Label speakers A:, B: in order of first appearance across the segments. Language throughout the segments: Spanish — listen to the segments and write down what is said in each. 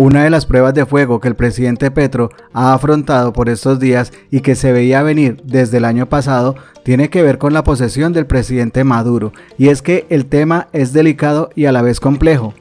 A: Una de las pruebas de fuego que el presidente Petro ha afrontado por estos días y que se veía venir desde el año pasado tiene que ver con la posesión del presidente Maduro, y es que el tema es delicado y a la vez complejo.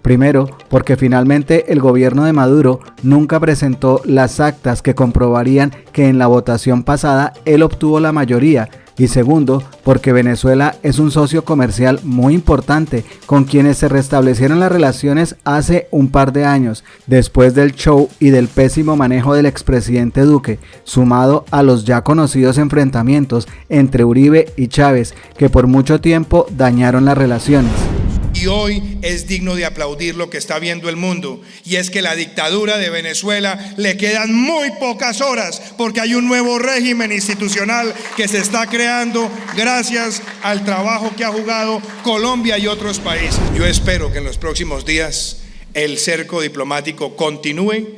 A: Primero, porque finalmente el gobierno de Maduro nunca presentó las actas que comprobarían que en la votación pasada él obtuvo la mayoría. Y segundo, porque Venezuela es un socio comercial muy importante con quienes se restablecieron las relaciones hace un par de años, después del show y del pésimo manejo del expresidente Duque, sumado a los ya conocidos enfrentamientos entre Uribe y Chávez, que por mucho tiempo dañaron las relaciones.
B: Y hoy es digno de aplaudir lo que está viendo el mundo, y es que la dictadura de Venezuela le quedan muy pocas horas, porque hay un nuevo régimen institucional que se está creando gracias al trabajo que ha jugado Colombia y otros países. Yo espero que en los próximos días el cerco diplomático continúe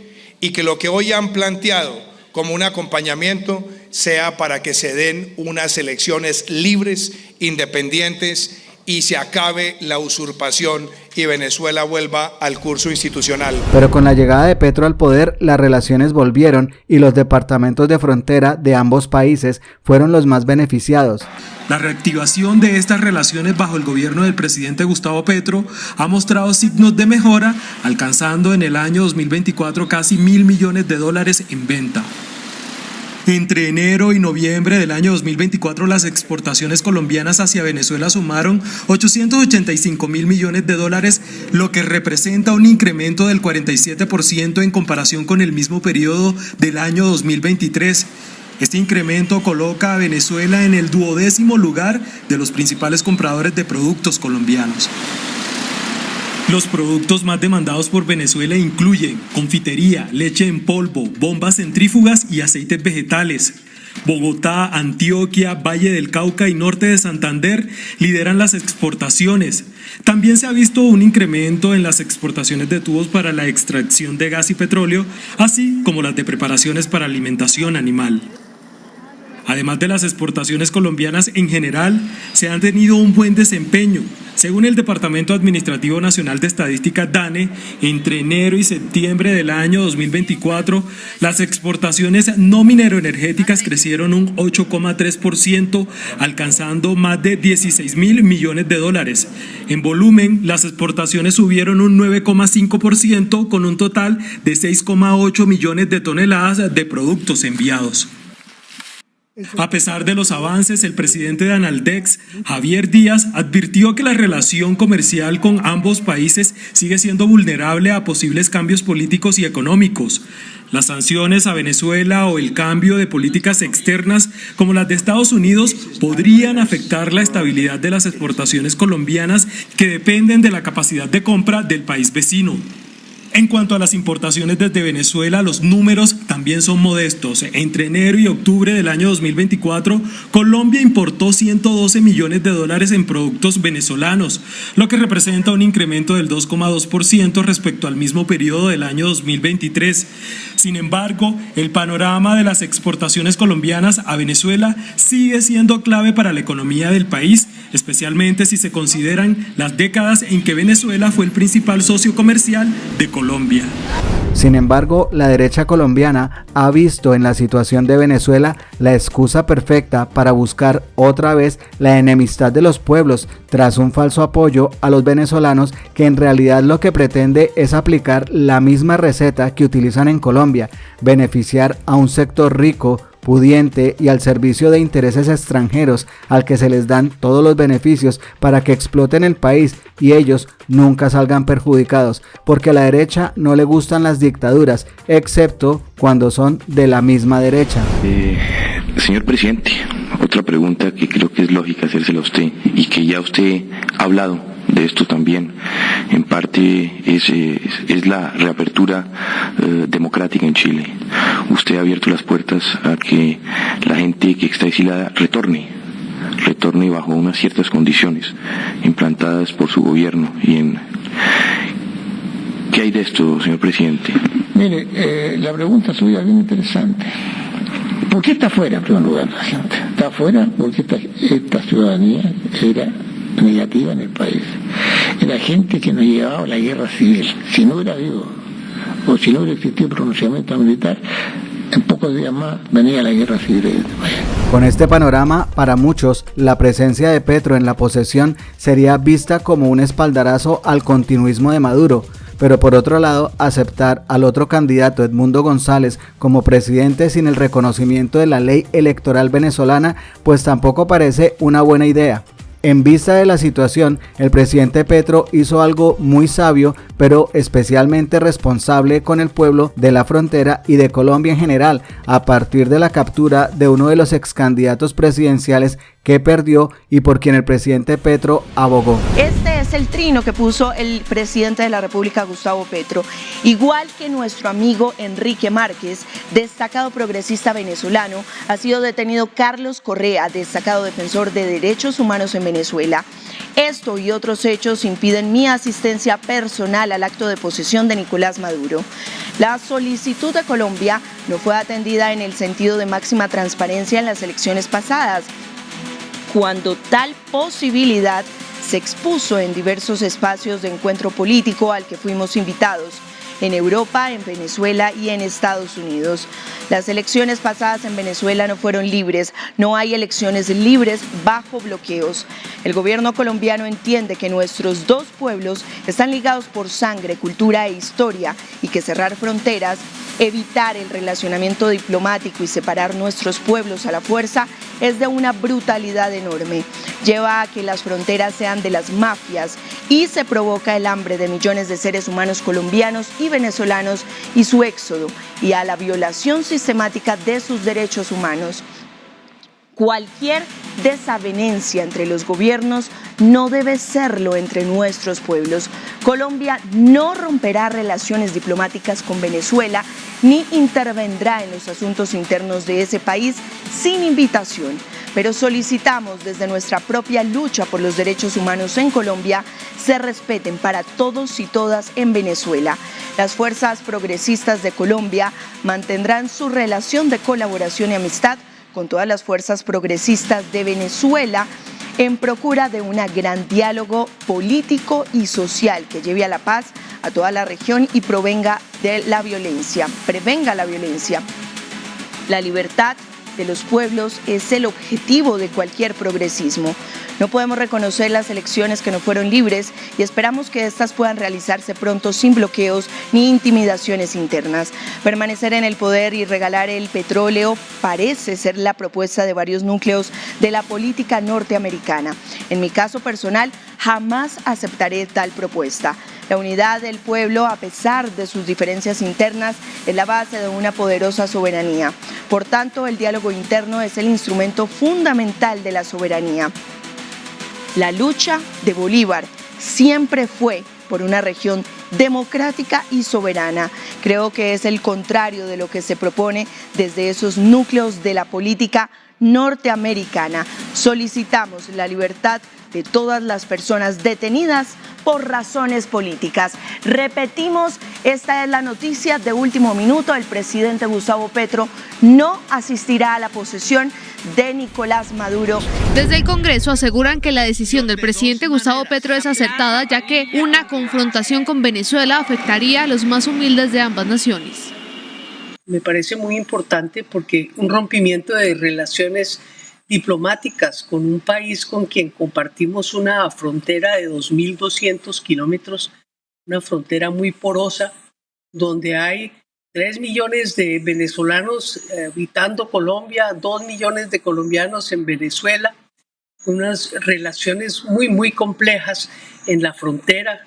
B: y que lo que hoy han planteado como un acompañamiento sea para que se den unas elecciones libres, independientes, y se acabe la usurpación y Venezuela vuelva al curso institucional.
A: Pero con la llegada de Petro al poder, las relaciones volvieron y los departamentos de frontera de ambos países fueron los más beneficiados.
C: La reactivación de estas relaciones bajo el gobierno del presidente Gustavo Petro ha mostrado signos de mejora, alcanzando en el año 2024 casi $1.000 millones en venta. Entre enero y noviembre del año 2024, las exportaciones colombianas hacia Venezuela sumaron $885.000 millones, lo que representa un incremento del 47% en comparación con el mismo periodo del año 2023. Este incremento coloca a Venezuela en el 12º lugar de los principales compradores de productos colombianos. Los productos más demandados por Venezuela incluyen confitería, leche en polvo, bombas centrífugas y aceites vegetales. Bogotá, Antioquia, Valle del Cauca y norte de Santander lideran las exportaciones. También se ha visto un incremento en las exportaciones de tubos para la extracción de gas y petróleo, así como las de preparaciones para alimentación animal. Además de las exportaciones colombianas en general, se han tenido un buen desempeño. Según el Departamento Administrativo Nacional de Estadística DANE, entre enero y septiembre del año 2024, las exportaciones no mineroenergéticas crecieron un 8,3%, alcanzando más de $16.000 millones. En volumen, las exportaciones subieron un 9,5% con un total de 6,8 millones de toneladas de productos enviados. A pesar de los avances, el presidente de Analdex, Javier Díaz, advirtió que la relación comercial con ambos países sigue siendo vulnerable a posibles cambios políticos y económicos. Las sanciones a Venezuela o el cambio de políticas externas como las de Estados Unidos podrían afectar la estabilidad de las exportaciones colombianas que dependen de la capacidad de compra del país vecino. En cuanto a las importaciones desde Venezuela, los números también son modestos. Entre enero y octubre del año 2024, Colombia importó $112 millones en productos venezolanos, lo que representa un incremento del 2,2% respecto al mismo periodo del año 2023. Sin embargo, el panorama de las exportaciones colombianas a Venezuela sigue siendo clave para la economía del país, especialmente si se consideran las décadas en que Venezuela fue el principal socio comercial de Colombia.
A: Sin embargo, la derecha colombiana ha visto en la situación de Venezuela la excusa perfecta para buscar otra vez la enemistad de los pueblos tras un falso apoyo a los venezolanos que en realidad lo que pretende es aplicar la misma receta que utilizan en Colombia, beneficiar a un sector rico, pudiente y al servicio de intereses extranjeros al que se les dan todos los beneficios para que exploten el país y ellos nunca salgan perjudicados, porque a la derecha no le gustan las dictaduras, excepto cuando son de la misma derecha.
D: Señor presidente, otra pregunta que creo que es lógica hacérsela a usted y que ya usted ha hablado de esto también, en parte es la reapertura democrática en Chile. Usted ha abierto las puertas a que la gente que está exiliada retorne bajo unas ciertas condiciones implantadas por su gobierno. ¿Qué hay de esto, señor presidente?
E: Mire, la pregunta suya es bien interesante. ¿Por qué está afuera, en primer lugar, la gente? Está afuera porque esta ciudadanía era negativa en el país. Era gente que no llevaba la guerra civil. Si no hubiera habido porque si no hubiera existido pronunciamiento militar, en pocos días más venía la guerra civil.
A: Con este panorama, para muchos, la presencia de Petro en la posesión sería vista como un espaldarazo al continuismo de Maduro, pero por otro lado, aceptar al otro candidato, Edmundo González, como presidente sin el reconocimiento de la ley electoral venezolana, pues tampoco parece una buena idea. En vista de la situación, el presidente Petro hizo algo muy sabio, pero especialmente responsable con el pueblo de la frontera y de Colombia en general, a partir de la captura de uno de los ex candidatos presidenciales que perdió y por quien el presidente Petro abogó.
F: Este es el trino que puso el presidente de la República, Gustavo Petro. Igual que nuestro amigo Enrique Márquez, destacado progresista venezolano, ha sido detenido Carlos Correa, destacado defensor de derechos humanos en Venezuela. Esto y otros hechos impiden mi asistencia personal al acto de posesión de Nicolás Maduro. La solicitud de Colombia no fue atendida en el sentido de máxima transparencia en las elecciones pasadas, cuando tal posibilidad se expuso en diversos espacios de encuentro político al que fuimos invitados, en Europa, en Venezuela y en Estados Unidos. Las elecciones pasadas en Venezuela no fueron libres, no hay elecciones libres bajo bloqueos. El gobierno colombiano entiende que nuestros dos pueblos están ligados por sangre, cultura e historia y que cerrar fronteras, evitar el relacionamiento diplomático y separar nuestros pueblos a la fuerza es de una brutalidad enorme. Lleva a que las fronteras sean de las mafias y se provoca el hambre de millones de seres humanos colombianos y venezolanos y su éxodo, y a la violación sistemática de sus derechos humanos. Cualquier desavenencia entre los gobiernos no debe serlo entre nuestros pueblos. Colombia no romperá relaciones diplomáticas con Venezuela ni intervendrá en los asuntos internos de ese país sin invitación. Pero solicitamos desde nuestra propia lucha por los derechos humanos en Colombia se respeten para todos y todas en Venezuela. Las fuerzas progresistas de Colombia mantendrán su relación de colaboración y amistad con todas las fuerzas progresistas de Venezuela en procura de un gran diálogo político y social que lleve a la paz a toda la región y prevenga la violencia. La libertad de los pueblos es el objetivo de cualquier progresismo. No podemos reconocer las elecciones que no fueron libres y esperamos que estas puedan realizarse pronto sin bloqueos ni intimidaciones internas. Permanecer en el poder y regalar el petróleo parece ser la propuesta de varios núcleos de la política norteamericana. En mi caso personal, jamás aceptaré tal propuesta. La unidad del pueblo, a pesar de sus diferencias internas, es la base de una poderosa soberanía. Por tanto, el diálogo interno es el instrumento fundamental de la soberanía. La lucha de Bolívar siempre fue por una región democrática y soberana. Creo que es el contrario de lo que se propone desde esos núcleos de la política norteamericana. Solicitamos la libertad de todas las personas detenidas por razones políticas. Repetimos, esta es la noticia de último minuto. El presidente Gustavo Petro no asistirá a la posesión de Nicolás Maduro.
G: Desde el Congreso aseguran que la decisión del presidente Gustavo Petro es acertada, ya que una confrontación con Venezuela afectaría a los más humildes de ambas naciones.
H: Me parece muy importante porque un rompimiento de relaciones diplomáticas con un país con quien compartimos una frontera de 2.200 kilómetros, una frontera muy porosa, donde hay 3 millones de venezolanos habitando Colombia, 2 millones de colombianos en Venezuela, unas relaciones muy complejas en la frontera,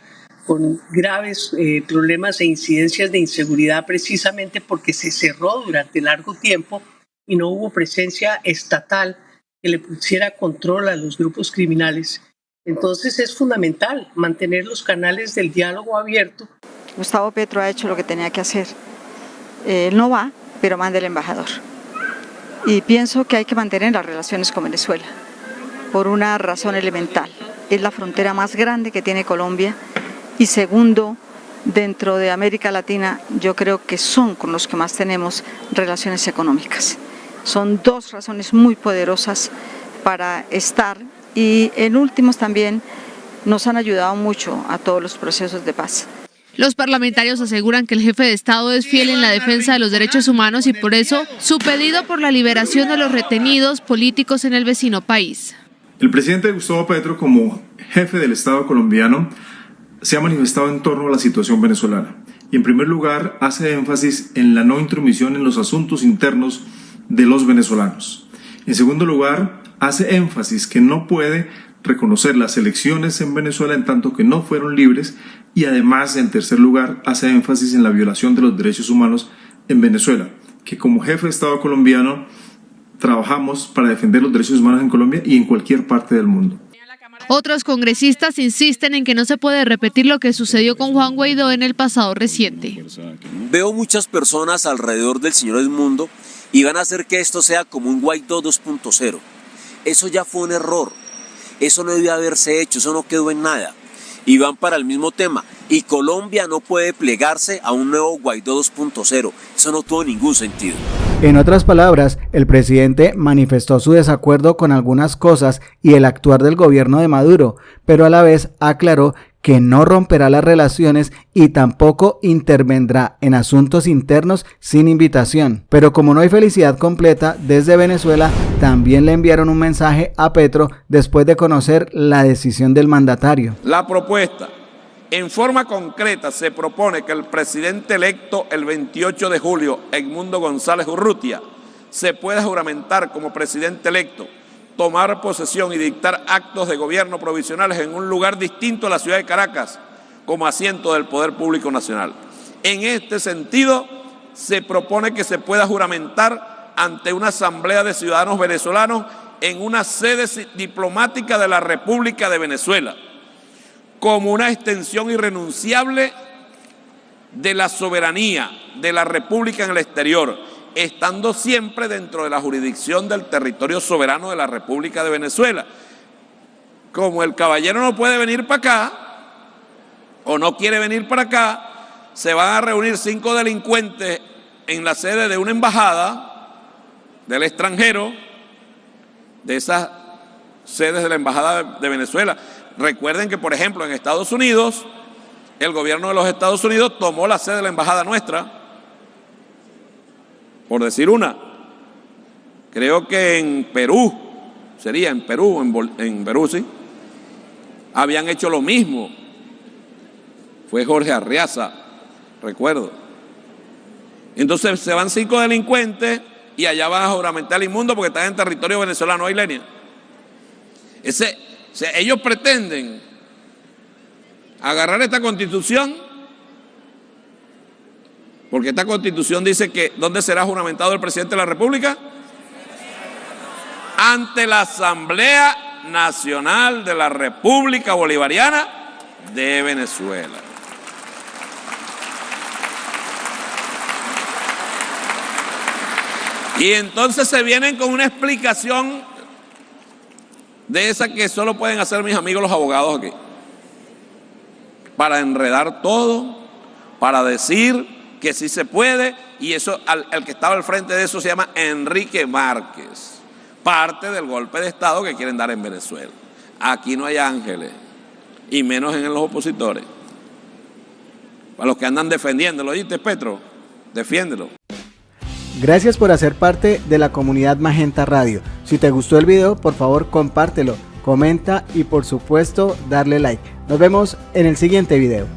H: con graves problemas e incidencias de inseguridad precisamente porque se cerró durante largo tiempo y no hubo presencia estatal que le pusiera control a los grupos criminales. Entonces es fundamental mantener los canales del diálogo abierto.
I: Gustavo Petro ha hecho lo que tenía que hacer. Él no va, pero manda el embajador. Y pienso que hay que mantener las relaciones con Venezuela por una razón elemental. Es la frontera más grande que tiene Colombia y segundo, dentro de América Latina, yo creo que son con los que más tenemos relaciones económicas. Son dos razones muy poderosas para estar y en últimos también nos han ayudado mucho a todos los procesos de paz.
G: Los parlamentarios aseguran que el jefe de Estado es fiel en la defensa de los derechos humanos y por eso su pedido por la liberación de los retenidos políticos en el vecino país.
J: El presidente Gustavo Petro, como jefe del Estado colombiano, se ha manifestado en torno a la situación venezolana y en primer lugar hace énfasis en la no intromisión en los asuntos internos de los venezolanos. En segundo lugar, hace énfasis que no puede reconocer las elecciones en Venezuela en tanto que no fueron libres y además, en tercer lugar, hace énfasis en la violación de los derechos humanos en Venezuela, que como jefe de Estado colombiano trabajamos para defender los derechos humanos en Colombia y en cualquier parte del mundo.
G: Otros congresistas insisten en que no se puede repetir lo que sucedió con Juan Guaidó en el pasado reciente.
K: Veo muchas personas alrededor del señor Edmundo y van a hacer que esto sea como un Guaidó 2.0. Eso ya fue un error, eso no debió haberse hecho, eso no quedó en nada. Y van para el mismo tema. Y Colombia no puede plegarse a un nuevo Guaidó 2.0. Eso no tuvo ningún sentido.
A: En otras palabras, el presidente manifestó su desacuerdo con algunas cosas y el actuar del gobierno de Maduro, pero a la vez aclaró que no romperá las relaciones y tampoco intervendrá en asuntos internos sin invitación. Pero como no hay felicidad completa, desde Venezuela también le enviaron un mensaje a Petro después de conocer la decisión del mandatario.
L: La propuesta, en forma concreta, se propone que el presidente electo el 28 de julio, Edmundo González Urrutia, se pueda juramentar como presidente electo, tomar posesión y dictar actos de gobierno provisionales en un lugar distinto a la ciudad de Caracas, como asiento del Poder Público Nacional. En este sentido, se propone que se pueda juramentar ante una asamblea de ciudadanos venezolanos en una sede diplomática de la República de Venezuela, como una extensión irrenunciable de la soberanía de la República en el exterior, estando siempre dentro de la jurisdicción del territorio soberano de la República de Venezuela. Como el caballero no puede venir para acá, o no quiere venir para acá, se van a reunir 5 delincuentes en la sede de una embajada del extranjero, de esas sedes de la embajada de Venezuela. Recuerden que, por ejemplo, en Estados Unidos, el gobierno de los Estados Unidos tomó la sede de la embajada nuestra, por decir una. Creo que en Perú, en Perú, sí, habían hecho lo mismo. Fue Jorge Arriaza, recuerdo. Entonces se van 5 delincuentes y allá van a juramentar al inmundo porque están en territorio venezolano, ¿hay Lenia? Ellos pretenden agarrar esta constitución, porque esta constitución dice que ¿dónde será juramentado el presidente de la República? Ante la Asamblea Nacional de la República Bolivariana de Venezuela. Y entonces se vienen con una explicación de esa que solo pueden hacer mis amigos los abogados aquí, para enredar todo, para decir que sí se puede, y eso, el que estaba al frente de eso se llama Enrique Márquez, parte del golpe de Estado que quieren dar en Venezuela. Aquí no hay ángeles, y menos en los opositores. Para los que andan defendiéndolo, ¿oíste, Petro? Defiéndelo.
A: Gracias por hacer parte de la comunidad Magenta Radio. Si te gustó el video, por favor compártelo, comenta y por supuesto darle like. Nos vemos en el siguiente video.